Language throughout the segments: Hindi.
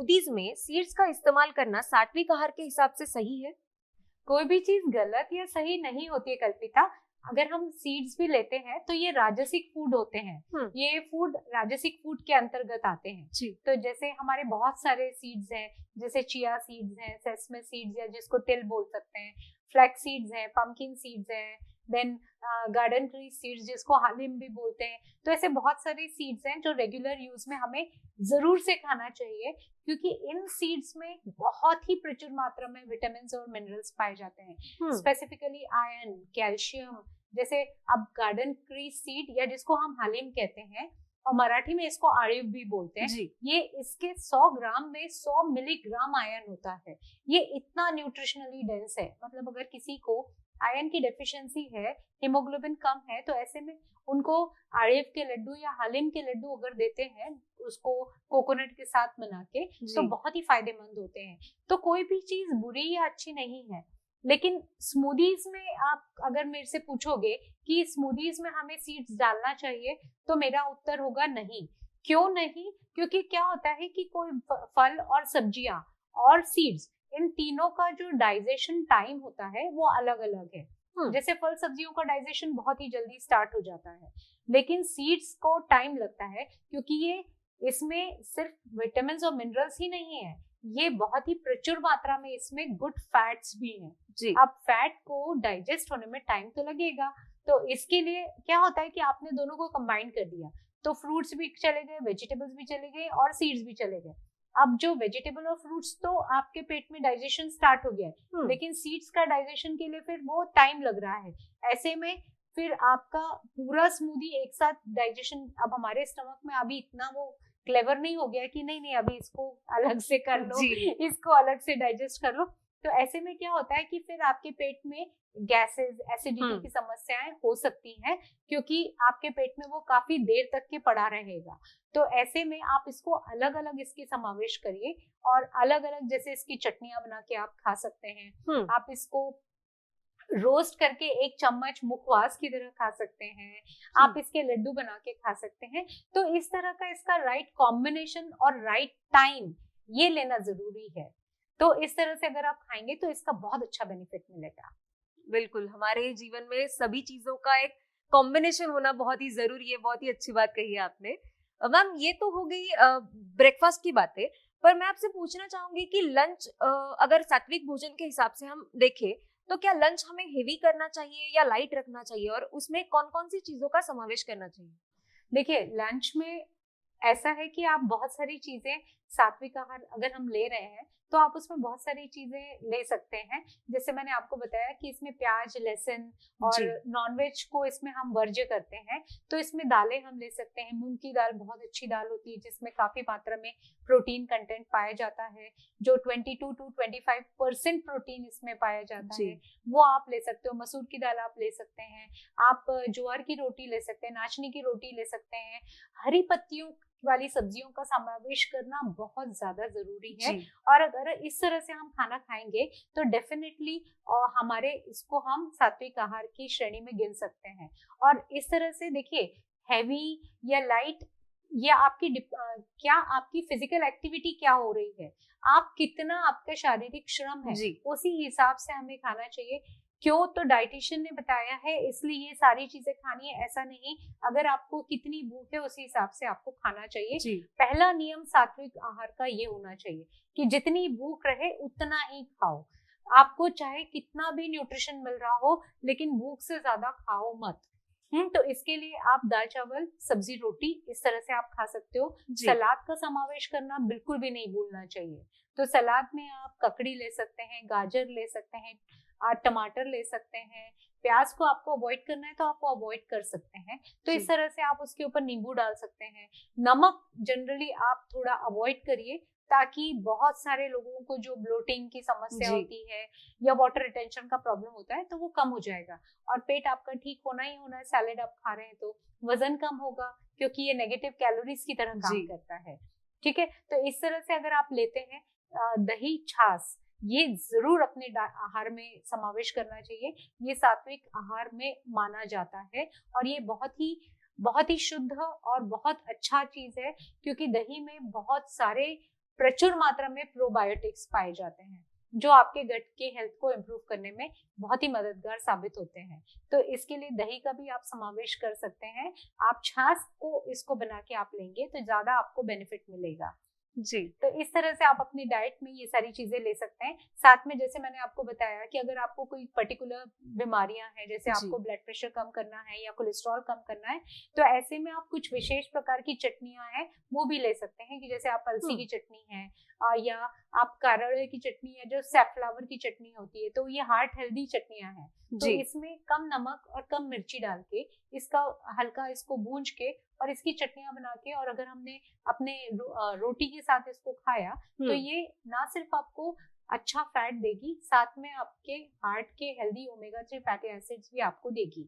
स्मूदीज में सीड्स का इस्तेमाल करना सात्विक आहार के हिसाब से सही है? कोई भी चीज गलत या सही नहीं होती है कल्पिता। अगर हम सीड्स भी लेते हैं तो ये राजसिक फूड होते हैं, ये फूड राजसिक फूड के अंतर्गत आते हैं जी। तो जैसे हमारे बहुत सारे सीड्स हैं, जैसे चिया सीड्स हैं, सेसमे सीड्स या जिसको तिल बोल सकते हैं, फ्लैक्स सीड्स हैं, पंपकिन सीड्स हैं, देन गार्डन ट्री सीड्स जिसको हालिम भी बोलते हैं। तो ऐसे बहुत सारे सीड्स हैं जो रेगुलर यूज में हमें जरूर से खाना चाहिए, क्योंकि इन सीड्स में बहुत ही प्रचुर मात्रा में विटामिन और मिनरल्स पाए जाते हैं, स्पेसिफिकली आयरन, कैल्शियम। जैसे अब गार्डन ट्री सीड या जिसको हम हालिम कहते हैं और मराठी में इसको आड़िव भी बोलते हैं जी। ये इसके 100 ग्राम में 100 मिलीग्राम आयरन होता है। ये इतना न्यूट्रिशनली डेंस है, मतलब अगर किसी को आयरन की डेफिशिएंसी है, हीमोग्लोबिन कम है, तो ऐसे में उनको आड़िव के लड्डू या हालिम के लड्डू अगर देते हैं उसको कोकोनट के साथ बना के तो बहुत ही फायदेमंद होते हैं। तो कोई भी चीज बुरी या अच्छी नहीं है, लेकिन स्मूदीज में आप अगर मेरे से पूछोगे कि स्मूदीज में हमें सीड्स डालना चाहिए तो मेरा उत्तर होगा नहीं। क्यों नहीं? क्योंकि क्या होता है कि कोई फल और सब्जियां और सीड्स, इन तीनों का जो डाइजेशन टाइम होता है वो अलग अलग है। जैसे फल सब्जियों का डाइजेशन बहुत ही जल्दी स्टार्ट हो जाता है, लेकिन सीड्स को टाइम लगता है, क्योंकि ये इसमें सिर्फ विटामिन और मिनरल्स ही नहीं है, ये बहुत ही प्रचुर मात्रा में इसमें गुड फैट्स भी हैं। जी। अब फैट को डाइजेस्ट होने में टाइम तो लगेगा, तो इसके लिए क्या होता है कि आपने दोनों को कंबाइन कर दिया, तो फ्रूट्स भी चले गए, वेजिटेबल्स भी चले गए और सीड्स भी चले गए। अब जो वेजिटेबल और फ्रूट्स तो आपके पेट में डाइजेशन स्टार्ट हो गया है, लेकिन सीड्स का डाइजेशन के लिए फिर वो टाइम लग रहा है। ऐसे में फिर आपका पूरा स्मूदी एक साथ डाइजेशन, अब हमारे स्टमक में अभी इतना वो क्लेवर नहीं हो गया कि नहीं अभी इसको अलग से कर लो, इसको अलग से डाइजेस्ट कर लो। तो ऐसे में क्या होता है कि फिर आपके पेट में गैसेस, एसिडिटी की समस्याएं हो सकती हैं, क्योंकि आपके पेट में वो काफी देर तक के पड़ा रहेगा। तो ऐसे में आप इसको अलग अलग इसके समावेश करिए और अलग अलग, जैसे इसकी चटनियां बना के आप खा सकते हैं, आप इसको रोस्ट करके 1 चम्मच मुखवास की तरह खा सकते हैं, आप इसके लड्डू बना के खा सकते हैं। तो इस तरह का इसका राइट कॉम्बिनेशन और राइट टाइम ये लेना जरूरी है। तो इस तरह से अगर आप खाएंगे तो इसका बहुत अच्छा बेनिफिट मिलेगा। बिल्कुल, हमारे जीवन में सभी चीजों का एक कॉम्बिनेशन होना बहुत ही जरूरी है। बहुत ही अच्छी बात कही है आपने। मैम, ये तो हो गई ब्रेकफास्ट की बातें, पर मैं आपसे पूछना चाहूंगी कि लंच, अगर सात्विक भोजन के हिसाब से हम देखें तो क्या लंच हमें हेवी करना चाहिए या लाइट रखना चाहिए, और उसमें कौन कौन सी चीजों का समावेश करना चाहिए? देखिए, लंच में ऐसा है कि आप बहुत सारी चीजें, सात्विक आहार अगर हम ले रहे हैं तो आप उसमें बहुत सारी चीजें ले सकते हैं। जैसे मैंने आपको बताया कि इसमें प्याज, लहसुन और नॉनवेज को इसमें हम वर्ज्य करते हैं, तो इसमें दालें हम ले सकते हैं। मूंग की दाल बहुत अच्छी दाल होती है जिसमें काफी मात्रा में प्रोटीन कंटेंट पाया जाता है, जो 22 to 25% प्रोटीन इसमें पाया जाता है, वो आप ले सकते हो। मसूर की दाल आप ले सकते हैं, आप ज्वार की रोटी ले सकते हैं, नाचनी की रोटी ले सकते हैं। हरी पत्तियों वाली सब्जियों का समावेश करना बहुत ज्यादा जरूरी है। और अगर इस तरह से हम खाना खाएंगे तो डेफिनेटली हमारे इसको हम सात्विक आहार की श्रेणी में गिन सकते हैं। और इस तरह से देखिए, हैवी या लाइट, या आपकी क्या आपकी फिजिकल एक्टिविटी क्या हो रही है, आप कितना आपका शारीरिक श्रम है, उसी हिसाब से हमें खाना चाहिए। क्यों? तो डाइटिशियन ने बताया है इसलिए ये सारी चीजें खानी है, ऐसा नहीं। अगर आपको कितनी भूख है उसी हिसाब से आपको खाना चाहिए। पहला नियम सात्विक आहार का ये होना चाहिए कि जितनी भूख रहे उतना ही खाओ। आपको चाहे कितना भी न्यूट्रिशन मिल रहा हो, लेकिन भूख से ज्यादा खाओ मत। तो इसके लिए आप दाल चावल, सब्जी, रोटी इस तरह से आप खा सकते हो। सलाद का समावेश करना बिल्कुल भी नहीं भूलना चाहिए। तो सलाद में आप ककड़ी ले सकते हैं, गाजर ले सकते हैं, आप टमाटर ले सकते हैं। प्याज को आपको अवॉइड करना है तो आपको अवॉइड कर सकते हैं। तो इस तरह से आप उसके ऊपर नींबू डाल सकते हैं। नमक जनरली आप थोड़ा अवॉइड करिए, ताकि बहुत सारे लोगों को जो ब्लोटिंग की समस्या होती है या वाटर रिटेंशन का प्रॉब्लम होता है तो वो कम हो जाएगा, और पेट आपका ठीक होना ही होना है। सैलेड आप खा रहे हैं तो वजन कम होगा, क्योंकि ये नेगेटिव कैलोरीज की तरह काम करता है। ठीक है, तो इस तरह से अगर आप लेते हैं दही, छाछ, ये जरूर अपने आहार में समावेश करना चाहिए। ये सात्विक आहार में माना जाता है और ये बहुत ही शुद्ध और बहुत अच्छा चीज है, क्योंकि दही में बहुत सारे प्रचुर मात्रा में प्रोबायोटिक्स पाए जाते हैं जो आपके गट के हेल्थ को इम्प्रूव करने में बहुत ही मददगार साबित होते हैं। तो इसके लिए दही का भी आप समावेश कर सकते हैं। आप छाछ को इसको बना के आप लेंगे तो ज्यादा आपको बेनिफिट मिलेगा जी। तो इस तरह से आप अपनी डाइट में ये सारी चीजें ले सकते हैं। साथ में जैसे मैंने आपको बताया कि अगर आपको कोई पर्टिकुलर बीमारियां हैं, जैसे आपको ब्लड प्रेशर कम करना है या कोलेस्ट्रॉल कम करना है, तो ऐसे में आप कुछ विशेष प्रकार की चटनियां हैं वो भी ले सकते हैं कि जैसे आप अलसी की चटनी है या आप कारड़े की चटनी है जो सैफलावर की चटनी होती है, तो ये हार्ट हेल्दी चटनियां हैं। तो इसमें कम नमक और कम मिर्ची डाल के इसका हल्का इसको भूंज के और इसकी चटनियां बना के, और अगर हमने अपने रोटी के साथ इसको खाया तो ये ना सिर्फ आपको अच्छा फैट देगी, साथ में आपके हार्ट के हेल्दी ओमेगा 3 फैटी एसिड्स भी आपको देगी,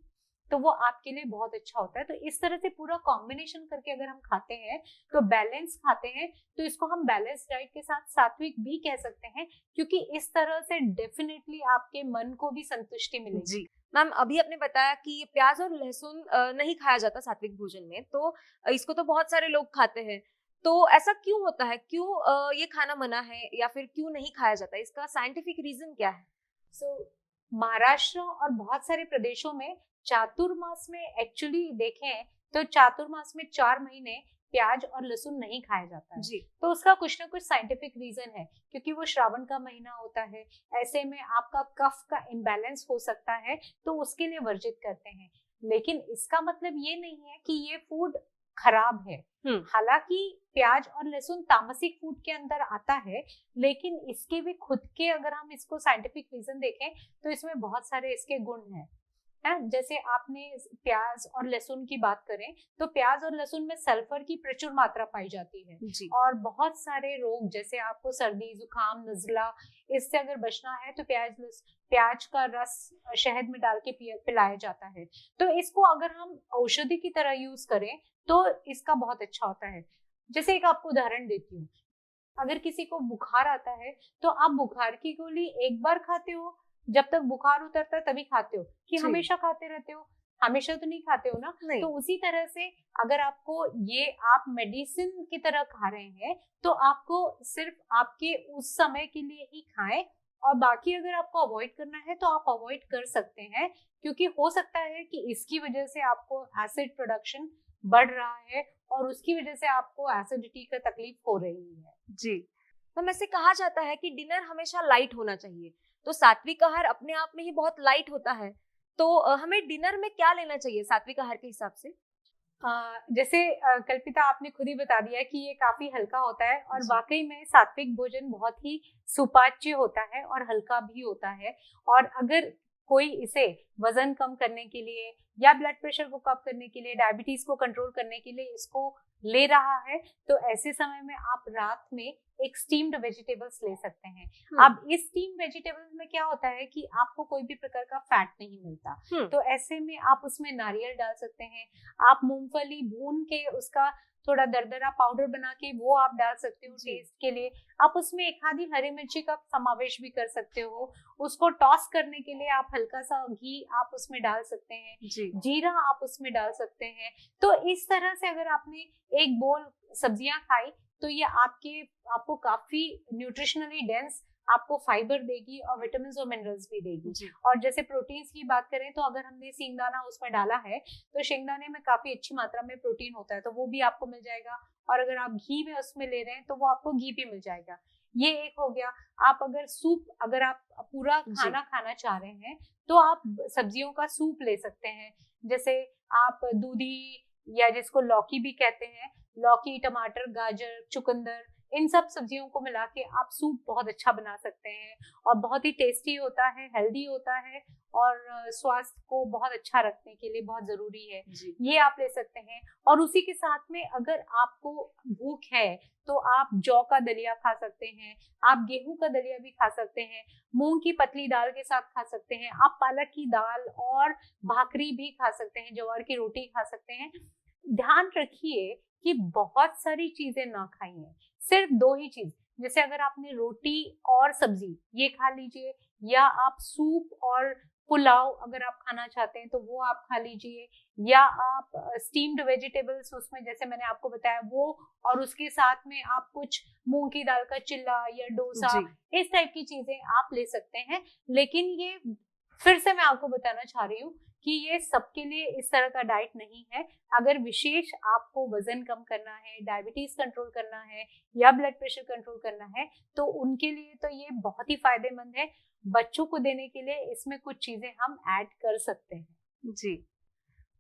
तो वो आपके लिए बहुत अच्छा होता है। तो इस तरह से पूरा कॉम्बिनेशन करके अगर हम खाते हैं तो बैलेंस खाते हैं, तो इसको हम बैलेंस डाइट के साथ सात्विक भी कह सकते हैं, क्योंकि इस तरह से डेफिनेटली आपके मन को भी संतुष्टि मिलेगी। जी मैम, अभी आपने बताया कि प्याज और लहसुन नहीं खाया जाता सात्विक भोजन में, तो इसको तो बहुत सारे लोग खाते हैं, तो ऐसा क्यों होता है? क्यों ये खाना मना है या फिर क्यों नहीं खाया जाता? इसका साइंटिफिक रीजन क्या है? महाराष्ट्र और बहुत सारे प्रदेशों में चातुर्मास में एक्चुअली देखें तो चातुर्मास में 4 महीने प्याज और लहसुन नहीं खाया जाता है जी। तो उसका कुछ ना कुछ साइंटिफिक रीजन है, क्योंकि वो श्रावण का महीना होता है, ऐसे में आपका कफ का इम्बैलेंस हो सकता है, तो उसके लिए वर्जित करते हैं। लेकिन इसका मतलब ये नहीं है कि ये फूड खराब है। हालांकि प्याज और लहसुन तामसिक फूड के अंदर आता है, लेकिन इसके भी खुद के अगर हम इसको साइंटिफिक रीजन देखें तो इसमें बहुत सारे इसके गुण हैं। जैसे आपने प्याज और लहसुन की बात करें तो प्याज और लहसुन में सल्फर की प्रचुर मात्रा पाई जाती है जी। और बहुत सारे रोग, जैसे आपको सर्दी जुकाम नजला, इससे अगर बचना है तो प्याज का रस शहद में डाल के पिलाया जाता है। तो इसको अगर हम औषधि की तरह यूज करें तो इसका बहुत अच्छा होता है। जैसे एक आपको उदाहरण देती हूँ, अगर किसी को बुखार आता है तो आप बुखार की गोली एक बार खाते हो, जब तक बुखार उतरता है तभी खाते हो, कि हमेशा खाते रहते हो? हमेशा तो नहीं खाते हो ना। तो उसी तरह से अगर आपको ये आप मेडिसिन की तरह खा रहे हैं तो आपको सिर्फ आपके उस समय के लिए ही खाएं, और बाकी अगर आपको अवॉइड करना है तो आप अवॉइड कर सकते हैं, क्योंकि हो सकता है कि इसकी वजह से आपको एसिड प्रोडक्शन बढ़ रहा है और उसकी वजह से आपको एसिडिटी का तकलीफ हो रही है। जी। तो ऐसे कहा जाता है कि डिनर हमेशा लाइट होना चाहिए, तो सात्विक आहार अपने आप में ही बहुत लाइट होता है, तो हमें डिनर में क्या लेना चाहिए सात्विक आहार के हिसाब से? जैसे कल्पिता आपने खुद ही बता दिया कि ये काफी हल्का होता है, और वाकई में सात्विक भोजन बहुत ही सुपाच्य होता है और हल्का भी होता है। और अगर कोई इसे वजन कम करने के लिए या ब्लड प्रेशर को कम करने के लिए, डायबिटीज को कंट्रोल करने के लिए इसको ले रहा है, तो ऐसे समय में आप रात में एक स्टीम्ड वेजिटेबल्स ले सकते हैं। अब इस स्टीम्ड वेजिटेबल्स में क्या होता है कि आपको कोई भी प्रकार का फैट नहीं मिलता, तो ऐसे में आप उसमें नारियल डाल सकते हैं, आप मूंगफली भून के उसका थोड़ा दरदरा पाउडर बना के वो आप डाल सकते हो टेस्ट के लिए। आप उसमें एक आधी हरी मिर्ची का समावेश भी कर सकते हो। उसको टॉस करने के लिए आप हल्का सा घी आप उसमें डाल सकते हैं, जीरा आप उसमें डाल सकते हैं। तो इस तरह से अगर आपने एक बोल सब्जियां खाई तो ये आपको काफी न्यूट्रिशनली डेंस आपको फाइबर देगी और विटामिन और मिनरल्स भी देगी। और जैसे प्रोटीन्स की बात करें तो अगर हमने सिंगदाना उसमें डाला है तो सिंगदाने में काफी अच्छी मात्रा में प्रोटीन होता है, तो वो भी आपको मिल जाएगा। और अगर आप घी में उसमें ले रहे हैं तो वो आपको घी भी मिल जाएगा। ये एक हो गया। आप अगर सूप, अगर आप पूरा खाना खाना चाह रहे हैं तो आप सब्जियों का सूप ले सकते हैं। जैसे आप दूधी या जिसको लौकी भी कहते हैं, लौकी, टमाटर, गाजर, चुकंदर, इन सब सब्जियों को मिला के आप सूप बहुत अच्छा बना सकते हैं और बहुत ही टेस्टी होता है, हेल्दी होता है और स्वास्थ्य को बहुत अच्छा रखने के लिए बहुत जरूरी है। ये आप ले सकते हैं। और उसी के साथ में अगर आपको भूख है तो आप जौ का दलिया खा सकते हैं, आप गेहूं का दलिया भी खा सकते हैं, मूंग की पतली दाल के साथ खा सकते हैं, आप पालक की दाल और भाकरी भी खा सकते हैं, ज्वार की रोटी खा सकते हैं। ध्यान रखिए कि बहुत सारी चीजें ना खाइए, सिर्फ 2 ही चीज, जैसे अगर आपने रोटी और सब्जी ये खा लीजिए, या आप सूप और पुलाव अगर आप खाना चाहते हैं तो वो आप खा लीजिए, या आप स्टीम्ड वेजिटेबल्स उसमें जैसे मैंने आपको बताया वो, और उसके साथ में आप कुछ मूंग की दाल का चिल्ला या डोसा, जी इस टाइप की चीजें आप ले सकते हैं। लेकिन ये फिर से मैं आपको बताना चाह रही हूँ कि ये सबके लिए इस तरह का डाइट नहीं है। अगर विशेष आपको वजन कम करना है, डायबिटीज कंट्रोल करना है या ब्लड प्रेशर कंट्रोल करना है, तो उनके लिए तो ये बहुत ही फायदेमंद है। बच्चों को देने के लिए इसमें कुछ चीजें हम ऐड कर सकते हैं। जी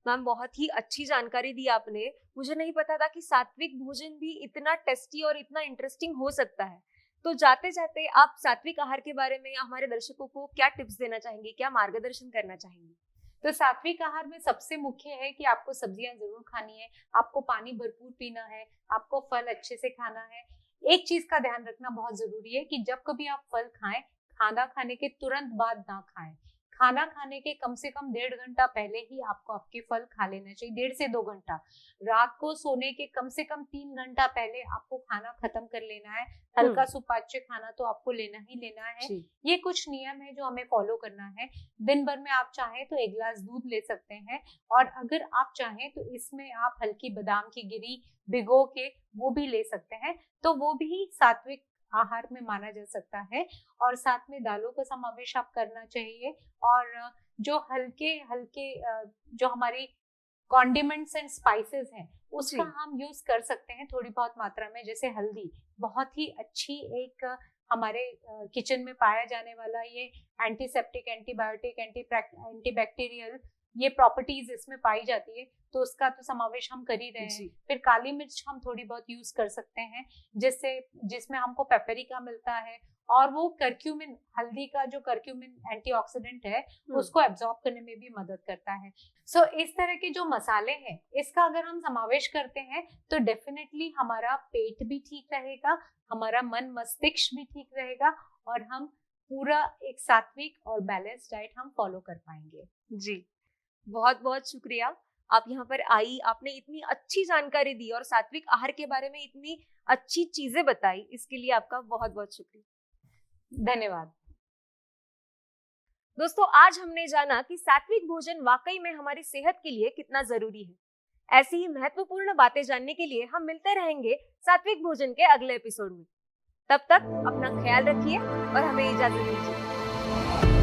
मैम, बहुत ही अच्छी जानकारी दी आपने। मुझे नहीं पता था कि सात्विक भोजन भी इतना टेस्टी और इतना इंटरेस्टिंग हो सकता है। तो जाते जाते आप सात्विक आहार के बारे में हमारे दर्शकों को क्या टिप्स देना चाहेंगे, क्या मार्गदर्शन करना चाहेंगे? तो सात्विक आहार में सबसे मुख्य है कि आपको सब्जियां जरूर खानी है, आपको पानी भरपूर पीना है, आपको फल अच्छे से खाना है। एक चीज का ध्यान रखना बहुत जरूरी है कि जब कभी आप फल खाएं, खाना खाने के तुरंत बाद ना खाएं। खाना खाने के कम से कम 1.5 घंटा पहले ही आपको आपके फल खा लेना चाहिए, 1.5 से 2 घंटा। रात को सोने के कम से कम 3 घंटा पहले आपको खाना खत्म कर लेना है। हल्का सुपाच्य खाना तो आपको लेना ही लेना है। ये कुछ नियम है जो हमें फॉलो करना है। दिन भर में आप चाहें तो 1 गिलास दूध ले सकते हैं, और अगर आप चाहें तो इसमें आप हल्की बादाम की गिरी भिगो के वो भी ले सकते हैं, तो वो भी सात्विक आहार में माना जा सकता है। और साथ में दालों का समावेश आप करना चाहिए, और जो हल्के हल्के जो हमारी कॉन्डिमेंट्स एंड स्पाइसेस हैं उसका हम यूज कर सकते हैं थोड़ी बहुत मात्रा में। जैसे हल्दी बहुत ही अच्छी एक हमारे किचन में पाया जाने वाला ये एंटीसेप्टिक, एंटीबायोटिक, एंटीबैक्टीरियल ये प्रॉपर्टीज इसमें पाई जाती है, तो उसका तो समावेश हम कर ही रहे हैं। फिर काली मिर्च हम थोड़ी बहुत यूज कर सकते हैं, जिसमें हमको पेपरिका मिलता है, और वो करक्यूमिन, हल्दी का जो करक्यूमिन एंटीऑक्सीडेंट है उसको एब्जॉर्ब करने में भी मदद करता है। सो इस तरह के जो मसाले हैं इसका अगर हम समावेश करते हैं तो डेफिनेटली हमारा पेट भी ठीक रहेगा, हमारा मन मस्तिष्क भी ठीक रहेगा, और हम पूरा एक सात्विक और बैलेंस डाइट हम फॉलो कर पाएंगे। जी बहुत बहुत शुक्रिया, आप यहाँ पर आई, आपने इतनी अच्छी जानकारी दी और सात्विक आहार के बारे में इतनी अच्छी चीजें बताई, इसके लिए आपका बहुत बहुत शुक्रिया। धन्यवाद। दोस्तों, आज हमने जाना कि सात्विक भोजन वाकई में हमारी सेहत के लिए कितना जरूरी है। ऐसी ही महत्वपूर्ण बातें जानने के लिए हम मिलते रहेंगे सात्विक भोजन के अगले एपिसोड में। तब तक अपना ख्याल रखिए और हमें इजाजत दीजिए।